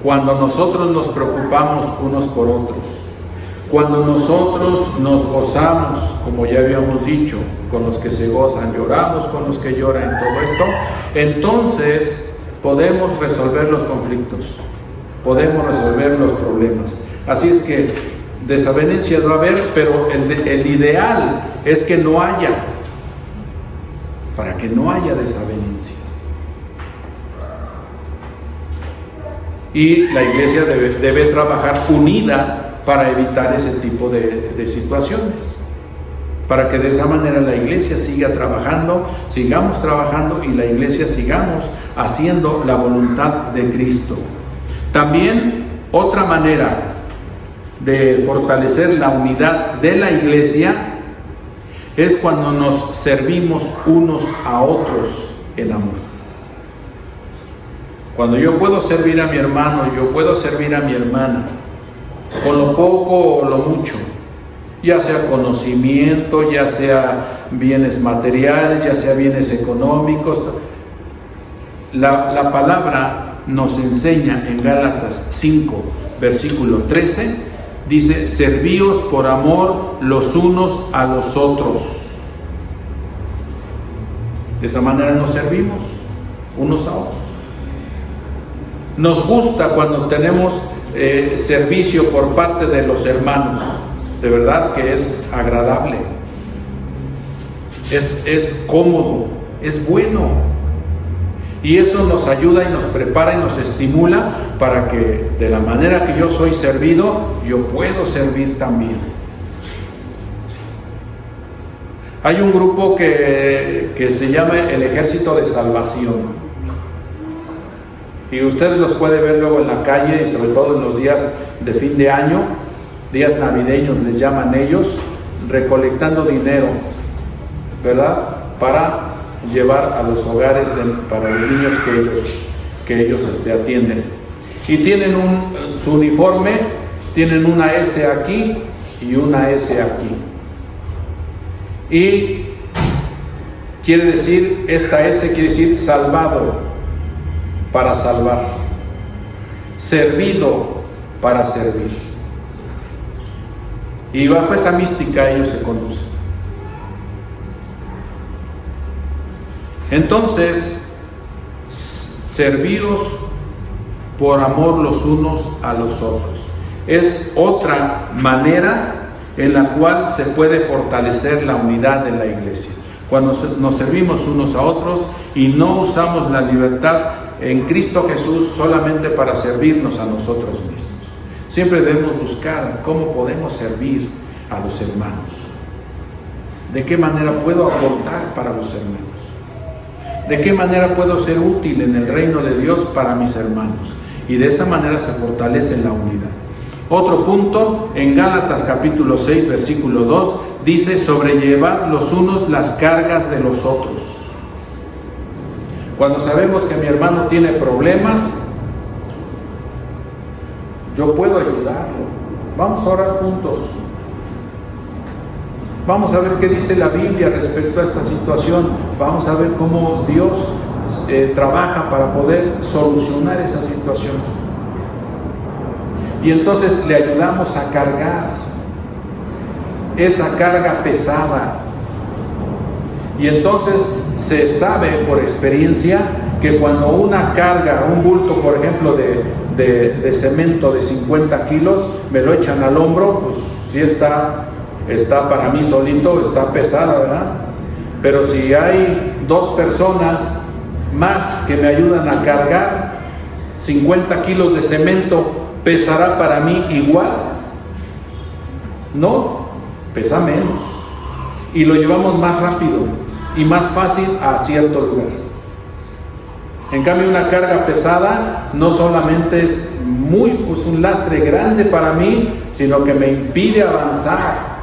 cuando nosotros nos preocupamos unos por otros, cuando nosotros nos gozamos, como ya habíamos dicho, con los que se gozan, lloramos con los que lloran, en todo esto, entonces podemos resolver los conflictos, podemos resolver los problemas. Así es que desavenencias va a haber, pero el ideal es que no haya, para que no haya desavenencias. Y la iglesia debe trabajar unida para evitar ese tipo de situaciones, para que de esa manera la iglesia siga trabajando, sigamos trabajando y la iglesia sigamos haciendo la voluntad de Cristo. También otra manera de fortalecer la unidad de la iglesia es cuando nos servimos unos a otros en amor. Cuando yo puedo servir a mi hermano, yo puedo servir a mi hermana, con lo poco o lo mucho, ya sea conocimiento, ya sea bienes materiales, ya sea bienes económicos. La palabra nos enseña en Gálatas 5, versículo 13, dice: servíos por amor los unos a los otros. De esa manera nos servimos unos a otros. Nos gusta cuando tenemos servicio por parte de los hermanos. De verdad que es agradable, es cómodo, es bueno. Y eso nos ayuda y nos prepara y nos estimula para que de la manera que yo soy servido, yo puedo servir también. Hay un grupo que se llama el Ejército de Salvación. Y ustedes los pueden ver luego en la calle, y sobre todo en los días de fin de año, días navideños les llaman ellos, recolectando dinero, ¿verdad? Para llevar a los hogares para los niños que ellos atienden. Y tienen su uniforme, tienen una S aquí y una S aquí. Y quiere decir, esta S quiere decir salvado, para salvar, servido, para servir. Y bajo esa mística ellos se conocen. Entonces, serviros por amor los unos a los otros. Es otra manera en la cual se puede fortalecer la unidad de la iglesia. Cuando nos servimos unos a otros y no usamos la libertad en Cristo Jesús solamente para servirnos a nosotros mismos. Siempre debemos buscar cómo podemos servir a los hermanos. ¿De qué manera puedo aportar para los hermanos? ¿De qué manera puedo ser útil en el reino de Dios para mis hermanos? Y de esa manera se fortalece la unidad. Otro punto, en Gálatas capítulo 6, versículo 2, dice: sobrellevad los unos las cargas de los otros. Cuando sabemos que mi hermano tiene problemas, yo puedo ayudarlo. Vamos a orar juntos. Vamos a ver qué dice la Biblia respecto a esta situación. Vamos a ver cómo Dios trabaja para poder solucionar esa situación. Y entonces le ayudamos a cargar esa carga pesada. Y entonces se sabe por experiencia que cuando una carga, un bulto, por ejemplo, de cemento de 50 kilos, me lo echan al hombro, pues sí está para mí solito, está pesada, ¿verdad? Pero si hay 2 personas más que me ayudan a cargar, 50 kilos de cemento, ¿pesará para mí igual? No, pesa menos. Y lo llevamos más rápido y más fácil a cierto lugar. En cambio, una carga pesada no solamente es un lastre grande para mí, sino que me impide avanzar.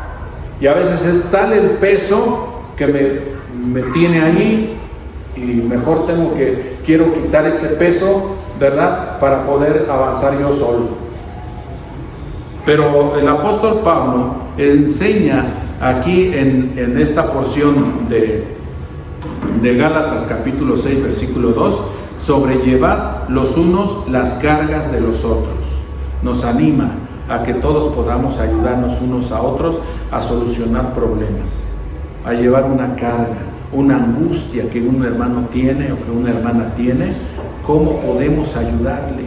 Y a veces es tal el peso que me tiene ahí, y mejor quiero quitar ese peso, ¿verdad?, para poder avanzar yo solo. Pero el apóstol Pablo enseña aquí en esta porción de Gálatas capítulo 6 versículo 2, sobrellevad los unos las cargas de los otros. Nos anima a que todos podamos ayudarnos unos a otros a solucionar problemas, a llevar una carga, una angustia que un hermano tiene o que una hermana tiene. ¿Cómo podemos ayudarle?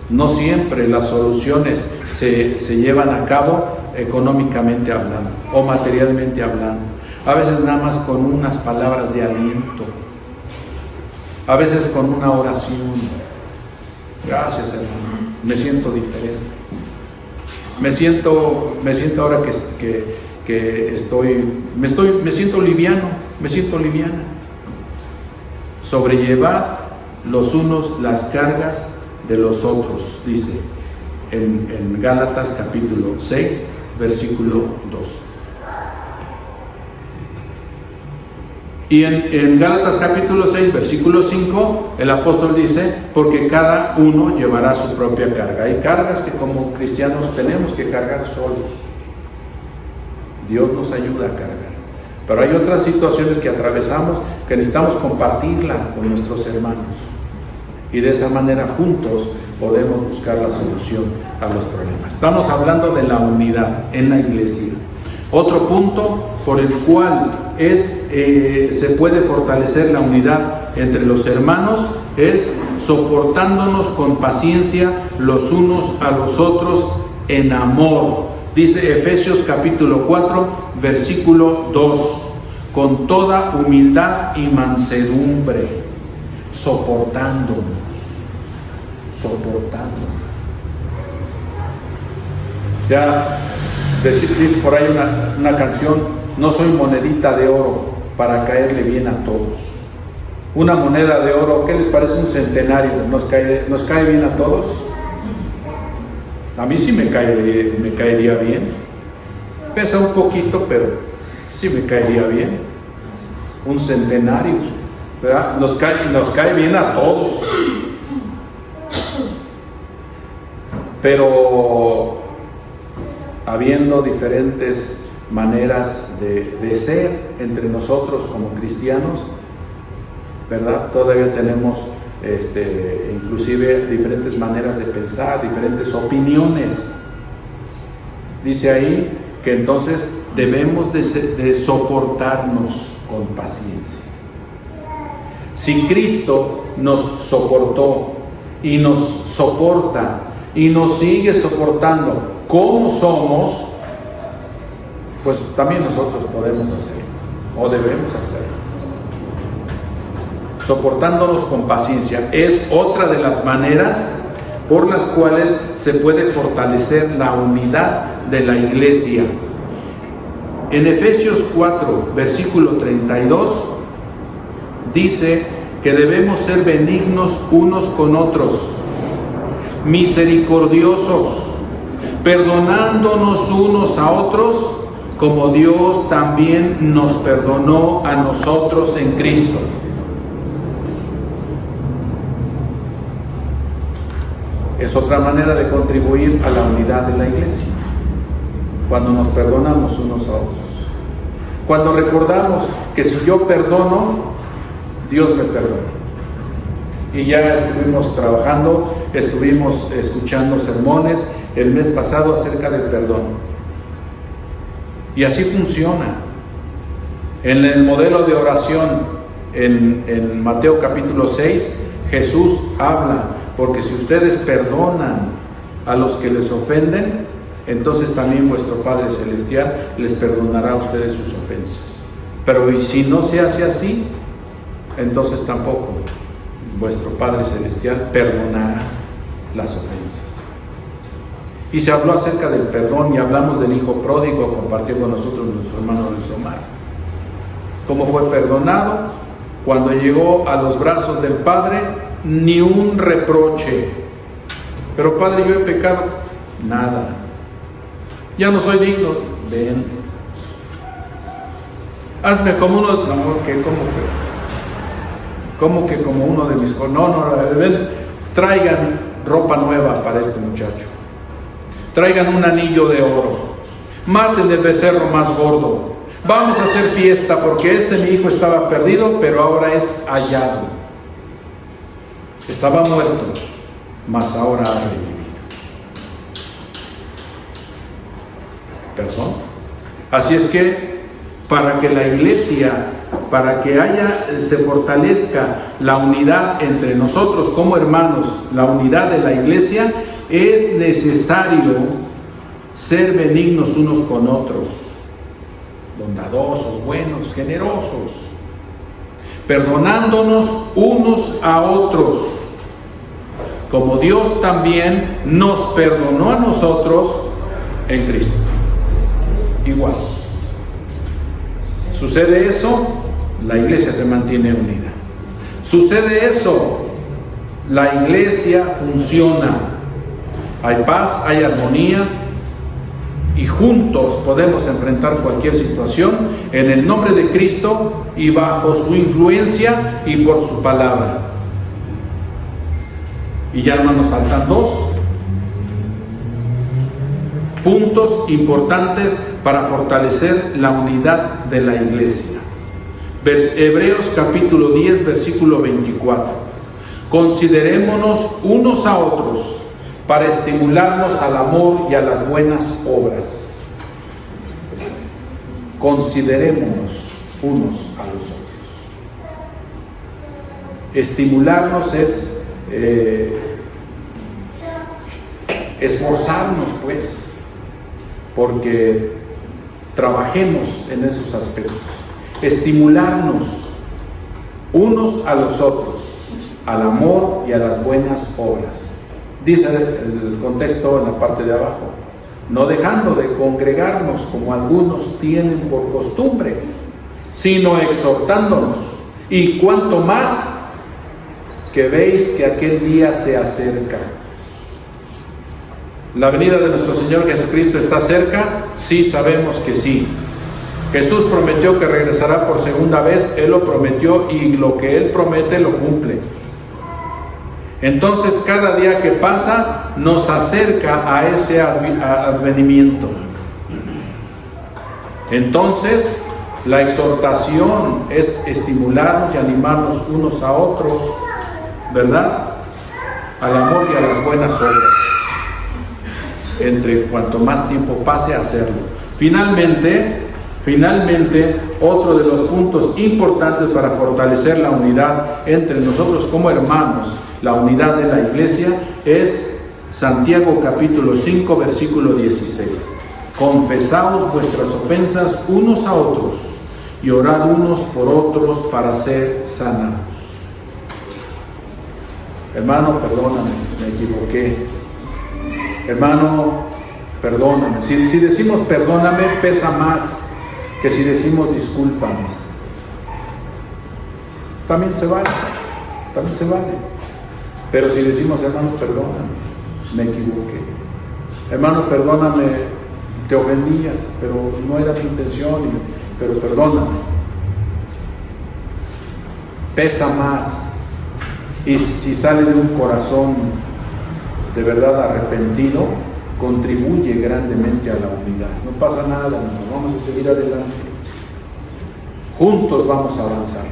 No siempre las soluciones se llevan a cabo económicamente hablando o materialmente hablando. A veces nada más con unas palabras de aliento, a veces con una oración. Gracias, hermano, me siento diferente. Me siento ahora me siento liviano, me siento liviana. Sobrellevad los unos las cargas de los otros, dice en Gálatas capítulo 6, versículo 2. Y en Gálatas capítulo 6, versículo 5, el apóstol dice, porque cada uno llevará su propia carga. Hay cargas que como cristianos tenemos que cargar solos. Dios nos ayuda a cargar. Pero hay otras situaciones que atravesamos que necesitamos compartirla con nuestros hermanos. Y de esa manera juntos podemos buscar la solución a los problemas. Estamos hablando de la unidad en la iglesia. Otro punto por el cual se puede fortalecer la unidad entre los hermanos es soportándonos con paciencia los unos a los otros en amor. Dice Efesios capítulo 4, versículo 2, con toda humildad y mansedumbre, soportándonos. Ya dice por ahí una canción, no soy monedita de oro para caerle bien a todos. Una moneda de oro, ¿qué les parece un centenario? ¿Nos cae bien a todos? A mí sí me caería bien. Pesa un poquito, pero sí me caería bien. Un centenario, ¿verdad? Nos cae bien a todos. Pero habiendo diferentes maneras de ser entre nosotros como cristianos, ¿verdad? Todavía tenemos inclusive diferentes maneras de pensar, diferentes opiniones. Dice ahí que entonces debemos de soportarnos con paciencia. Si Cristo nos soportó y nos soporta y nos sigue soportando como somos, pues también nosotros podemos hacerlo o debemos hacerlo. Soportándonos con paciencia es otra de las maneras por las cuales se puede fortalecer la unidad de la iglesia. En Efesios 4, versículo 32, dice que debemos ser benignos unos con otros, misericordiosos, perdonándonos unos a otros, como Dios también nos perdonó a nosotros en Cristo. Es otra manera de contribuir a la unidad de la iglesia, cuando nos perdonamos unos a otros. Cuando recordamos que si yo perdono, Dios me perdona. Y ya estuvimos trabajando, estuvimos escuchando sermones el mes pasado acerca del perdón. Y así funciona. En el modelo de oración en Mateo capítulo 6, Jesús habla, porque si ustedes perdonan a los que les ofenden, entonces también vuestro Padre Celestial les perdonará a ustedes sus ofensas. Pero y si no se hace así, entonces tampoco vuestro Padre Celestial perdonará las ofensas. Y se habló acerca del perdón y hablamos del hijo pródigo, compartiendo nosotros nuestro hermano Luis Omar. ¿Cómo fue perdonado? Cuando llegó a los brazos del Padre, ni un reproche. Pero Padre, yo he pecado. Nada. Ya no soy digno. Ven. Hazme como uno. No, ¿cómo que como uno de mis hijos? No, ven. Traigan ropa nueva para este muchacho. Traigan un anillo de oro. Maten el becerro más gordo. Vamos a hacer fiesta porque mi hijo estaba perdido, pero ahora es hallado. Estaba muerto, mas ahora ha revivido. ¿Perdón? Así es que para que la iglesia, para que se fortalezca la unidad entre nosotros como hermanos, la unidad de la iglesia, es necesario ser benignos unos con otros, bondadosos, buenos, generosos, perdonándonos unos a otros, como Dios también nos perdonó a nosotros en Cristo. Igual. Sucede eso, la iglesia se mantiene unida. Sucede eso, la iglesia funciona. Hay paz, hay armonía, y juntos podemos enfrentar cualquier situación en el nombre de Cristo y bajo su influencia y por su palabra. Y ya no nos faltan dos puntos importantes para fortalecer la unidad de la iglesia. Hebreos capítulo 10, versículo 24. Considerémonos unos a otros para estimularnos al amor y a las buenas obras. Considerémonos unos a los otros. Estimularnos es esforzarnos, pues, porque trabajemos en esos aspectos. Estimularnos unos a los otros, al amor y a las buenas obras. Dice el contexto en la parte de abajo, no dejando de congregarnos como algunos tienen por costumbre, sino exhortándonos, y cuanto más que veis que aquel día se acerca. ¿La venida de nuestro Señor Jesucristo está cerca? Sí, sabemos que sí. Jesús prometió que regresará por segunda vez, Él lo prometió y lo que Él promete lo cumple. Entonces cada día que pasa nos acerca a ese advenimiento. Entonces la exhortación es estimularnos y animarnos unos a otros, ¿verdad? Al amor y a las buenas obras. Entre cuanto más tiempo pase a hacerlo. Finalmente, otro de los puntos importantes para fortalecer la unidad entre nosotros como hermanos, la unidad de la iglesia, es Santiago capítulo 5, versículo 16. Confesaos vuestras ofensas unos a otros y orad unos por otros para ser sanados. Hermano, perdóname, me equivoqué. Hermano, perdóname. Si decimos perdóname, pesa más que si decimos discúlpame. También se vale. Pero si decimos, hermano, perdóname, me equivoqué. Hermano, perdóname, te ofendías, pero no era mi intención, pero perdóname. Pesa más. Y si sale de un corazón de verdad arrepentido, contribuye grandemente a la unidad. No pasa nada, hermano, vamos a seguir adelante. Juntos vamos a avanzar.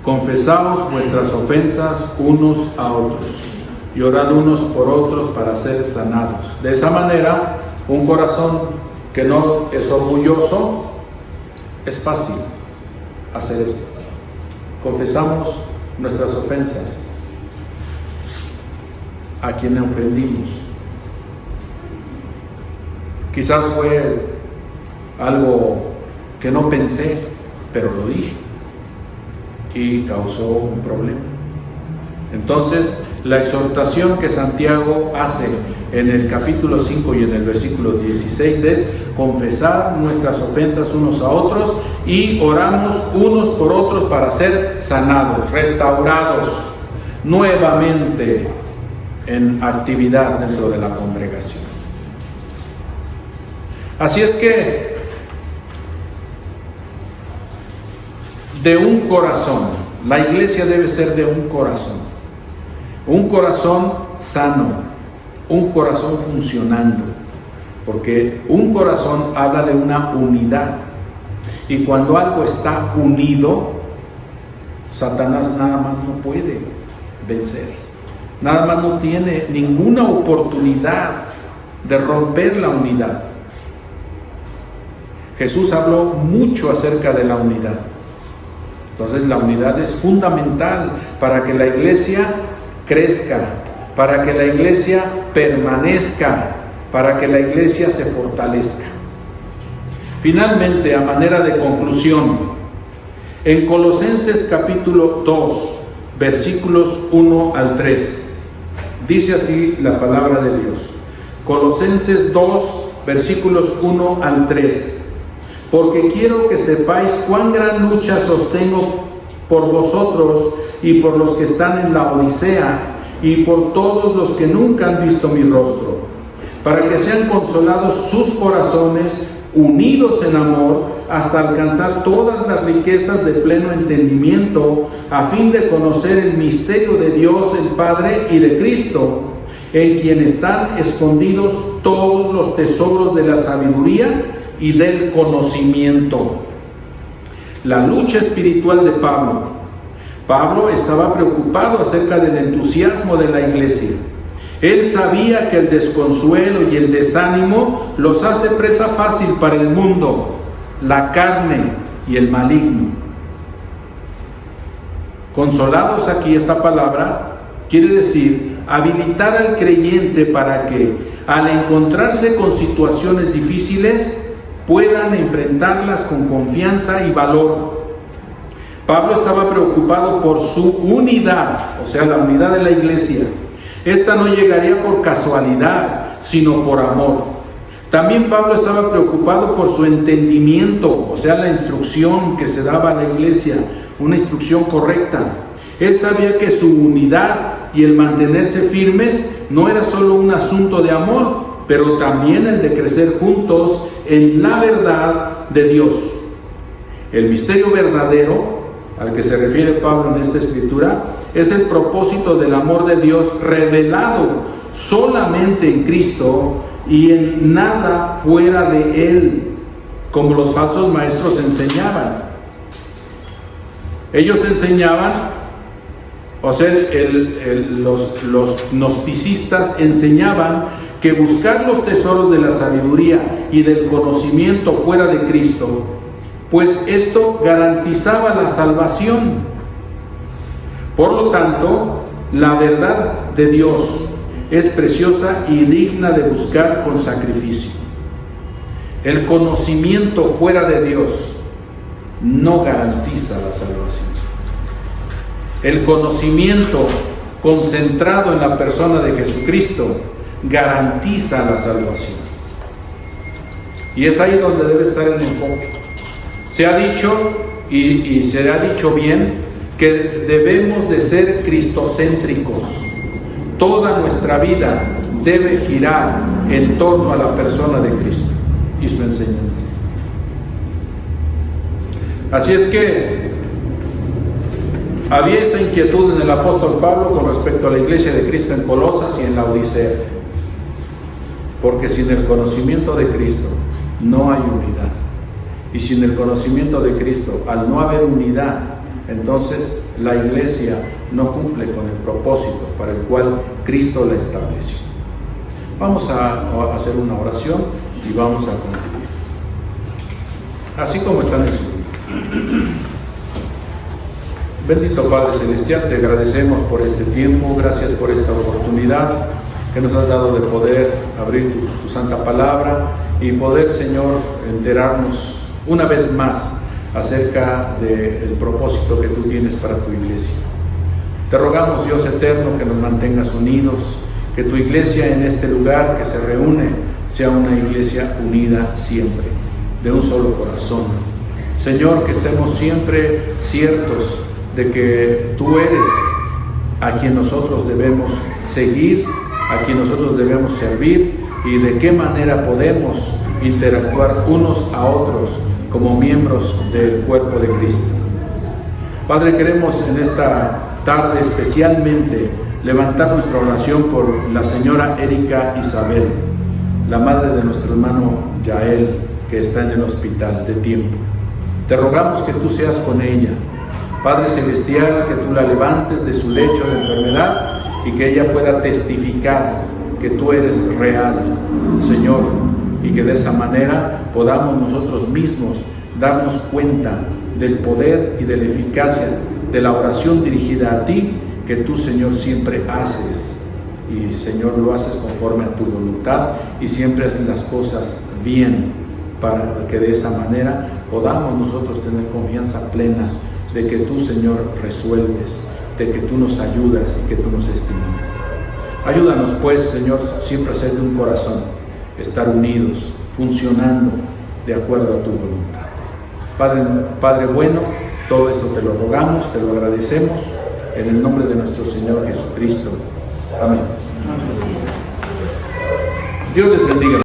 Confesaos vuestras ofensas unos a otros y orad unos por otros para ser sanados. De esa manera, un corazón que no es orgulloso Es fácil hacer esto. Confesamos nuestras ofensas a quien ofendimos. Quizás fue algo que no pensé, pero lo dije y causó un problema. Entonces, la exhortación que Santiago hace en el capítulo 5 y en el versículo 16 es confesar nuestras ofensas unos a otros y oramos unos por otros para ser sanados, restaurados nuevamente en actividad dentro de la congregación. Así es que de un corazón, la iglesia debe ser de un corazón sano, un corazón funcionando, porque un corazón habla de una unidad, y cuando algo está unido, Satanás nada más no puede vencer, nada más no tiene ninguna oportunidad de romper la unidad. Jesús habló mucho acerca de la unidad. Entonces la unidad es fundamental para que la iglesia crezca, para que la iglesia permanezca, para que la iglesia se fortalezca. Finalmente, a manera de conclusión, en Colosenses capítulo 2, versículos 1 al 3, dice así la palabra de Dios. Colosenses 2, versículos 1 al 3. Porque quiero que sepáis cuán gran lucha sostengo por vosotros y por los que están en la Odisea y por todos los que nunca han visto mi rostro, para que sean consolados sus corazones, unidos en amor, hasta alcanzar todas las riquezas de pleno entendimiento, a fin de conocer el misterio de Dios el Padre y de Cristo, en quien están escondidos todos los tesoros de la sabiduría y del conocimiento. La lucha espiritual de Pablo estaba preocupado acerca del entusiasmo de la iglesia. Él sabía que el desconsuelo y el desánimo los hace presa fácil para el mundo, la carne y el maligno. Consolados, aquí esta palabra quiere decir habilitar al creyente para que, al encontrarse con situaciones difíciles, puedan enfrentarlas con confianza y valor. Pablo estaba preocupado por su unidad, o sea, la unidad de la iglesia. Esta no llegaría por casualidad, sino por amor. También Pablo estaba preocupado por su entendimiento, o sea, la instrucción que se daba a la iglesia, una instrucción correcta. Él sabía que su unidad y el mantenerse firmes no era solo un asunto de amor, pero también el de crecer juntos en la verdad de Dios. El misterio verdadero al que se refiere Pablo en esta escritura es el propósito del amor de Dios revelado solamente en Cristo y en nada fuera de Él, como los falsos maestros enseñaban. Ellos enseñaban, o sea, los gnosticistas enseñaban que buscar los tesoros de la sabiduría y del conocimiento fuera de Cristo, pues esto garantizaba la salvación. Por lo tanto, la verdad de Dios es preciosa y digna de buscar con sacrificio. El conocimiento fuera de Dios no garantiza la salvación. El conocimiento concentrado en la persona de Jesucristo garantiza la salvación. Y es ahí donde debe estar el enfoque. Se ha dicho, y se ha dicho bien, que debemos de ser cristocéntricos. Toda nuestra vida debe girar en torno a la persona de Cristo y su enseñanza. Así es que había esa inquietud en el apóstol Pablo con respecto a la iglesia de Cristo en Colosas y en la Odisea, porque sin el conocimiento de Cristo no hay unidad, y sin el conocimiento de Cristo, al no haber unidad, entonces la iglesia no cumple con el propósito para el cual Cristo la estableció. Vamos a hacer una oración y vamos a concluir. Así como están en su Bendito Padre Celestial, te agradecemos por este tiempo, gracias por esta oportunidad que nos has dado de poder abrir tu santa palabra y poder, Señor, enterarnos una vez más acerca del propósito que tú tienes para tu iglesia. Te rogamos, Dios eterno, que nos mantengas unidos, que tu iglesia en este lugar que se reúne sea una iglesia unida siempre, de un solo corazón. Señor, que estemos siempre ciertos de que tú eres a quien nosotros debemos seguir, a quien nosotros debemos servir y de qué manera podemos interactuar unos a otros como miembros del cuerpo de Cristo. Padre, queremos en esta tarde especialmente levantar nuestra oración por la señora Erika Isabel, la madre de nuestro hermano Yael, que está en el hospital de tiempo. Te rogamos que tú seas con ella, Padre Celestial, que tú la levantes de su lecho de enfermedad y que ella pueda testificar que tú eres real, Señor, y que de esa manera podamos nosotros mismos darnos cuenta del poder y de la eficacia de la oración dirigida a ti, que tú, Señor, siempre haces. Y, Señor, lo haces conforme a tu voluntad y siempre haces las cosas bien, para que de esa manera podamos nosotros tener confianza plena de que tú, Señor, resuelves, de que tú nos ayudas y que tú nos estimulas. Ayúdanos, pues, Señor, siempre a ser de un corazón, estar unidos, funcionando de acuerdo a tu voluntad. Padre bueno, todo esto te lo rogamos, te lo agradecemos, en el nombre de nuestro Señor Jesucristo. Amén. Dios les bendiga.